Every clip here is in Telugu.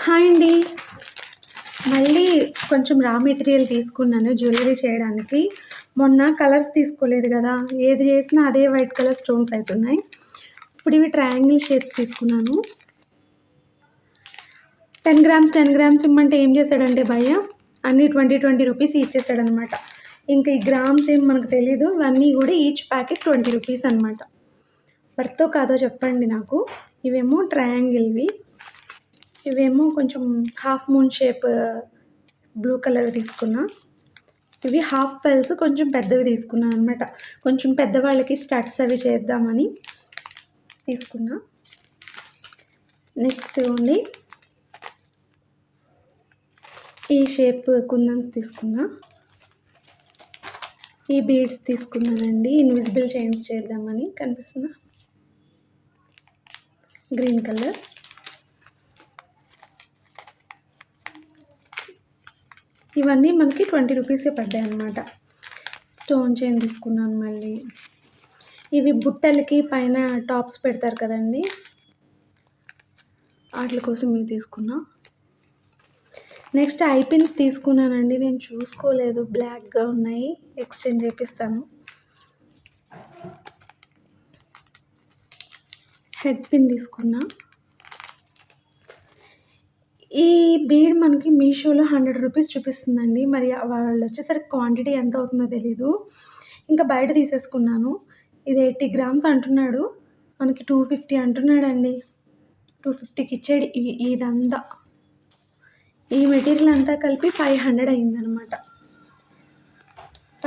హాయ్ అండి. మళ్ళీ కొంచెం రా మెటీరియల్ తీసుకున్నాను జ్యువెలరీ చేయడానికి. మొన్న కలర్స్ తీసుకోలేదు కదా, ఏది చేసినా అదే వైట్ కలర్ స్టోన్స్ అవుతున్నాయి. ఇప్పుడు ఇవి ట్రయాంగిల్ షేప్ తీసుకున్నాను. 10 గ్రామ్స్ 10 గ్రామ్స్ ఇమ్మంటే ఏం చేశాడంటే భయ్య అన్నీ 20 రూపీస్ ఇచ్చేసాడనమాట. ఇంకా ఈ గ్రామ్స్ ఏం మనకు తెలీదు, ఇవన్నీ కూడా ఈచ్ ప్యాకెట్ 20 రూపీస్ అనమాట. వర్తో కాదో చెప్పండి నాకు. ఇవేమో ట్రయాంగిల్వి, ఇవేమో కొంచెం half moon shape blue colour తీసుకున్నా. ఇవి హాఫ్ పెల్స్ కొంచెం పెద్దవి తీసుకున్నాను అనమాట. కొంచెం పెద్దవాళ్ళకి స్టడ్స్ అవి చేద్దామని తీసుకున్నా. నెక్స్ట్ ఓన్లీ ఈ షేప్ కుందన్స్ తీసుకున్నా. ఈ బీడ్స్ తీసుకున్నానండి, ఇన్విజిబుల్ చైన్స్ చేద్దామని. కనిపిస్తుందా? Green colour. ఇవన్నీ మనకి 20 రూపీసే పడ్డాయి అన్నమాట. స్టోన్ చైన్ తీసుకున్నాను. మళ్ళీ ఇవి బుట్టలకి పైన టాప్స్ పెడతారు కదండి, వాటి కోసం ఇవి తీసుకున్నా. నెక్స్ట్ ఐ పిన్స్ తీసుకున్నానండి, నేను చూసుకోలేదు, బ్లాక్గా ఉన్నాయి, ఎక్స్చేంజ్ చేపిస్తాను. హెడ్ పిన్ తీసుకున్నా. ఈ బీడ్ మనకి మీషోలో 100 రూపీస్ చూపిస్తుందండి. మరి వాళ్ళు వచ్చేసరికి క్వాంటిటీ ఎంత అవుతుందో తెలీదు. ఇంకా బయట తీసేసుకున్నాను. ఇది 80 గ్రామ్స్ అంటున్నాడు, మనకి 250 అంటున్నాడండి. 250కి ఇచ్చాడు. ఇదంతా ఈ మెటీరియల్ అంతా కలిపి 500 అయిందనమాట.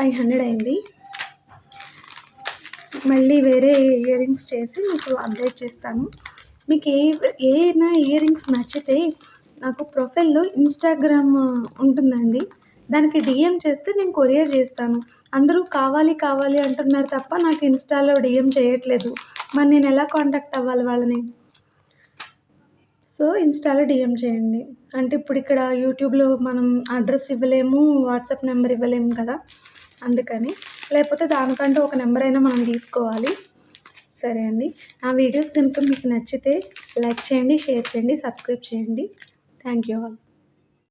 500 అయింది. మళ్ళీ వేరే ఇయర్ రింగ్స్ చేసి మీకు అప్డేట్ చేస్తాను. మీకు ఏమైనా ఇయర్ రింగ్స్ నచ్చితే నాకు ప్రొఫైల్లో ఇన్స్టాగ్రామ్ ఉంటుందండి, దానికి డిఎం చేస్తే నేను కొరియర్ చేస్తాను. అందరూ కావాలి కావాలి అంటున్నారు తప్ప నాకు ఇన్స్టాలో డిఎం చేయట్లేదు. మరి నేను ఎలా కాంటాక్ట్ అవ్వాలి వాళ్ళని? సో ఇన్స్టాలో డిఎం చేయండి. అంటే ఇప్పుడు ఇక్కడ యూట్యూబ్లో మనం అడ్రస్ ఇవ్వలేము, వాట్సాప్ నెంబర్ ఇవ్వలేము కదా, అందుకని. లేకపోతే దానికంటే ఒక నెంబర్ అయినా మనం తీసుకోవాలి. సరే అండి, నా వీడియోస్ కనుక మీకు నచ్చితే లైక్ చేయండి, షేర్ చేయండి, సబ్స్క్రైబ్ చేయండి. Thank you all.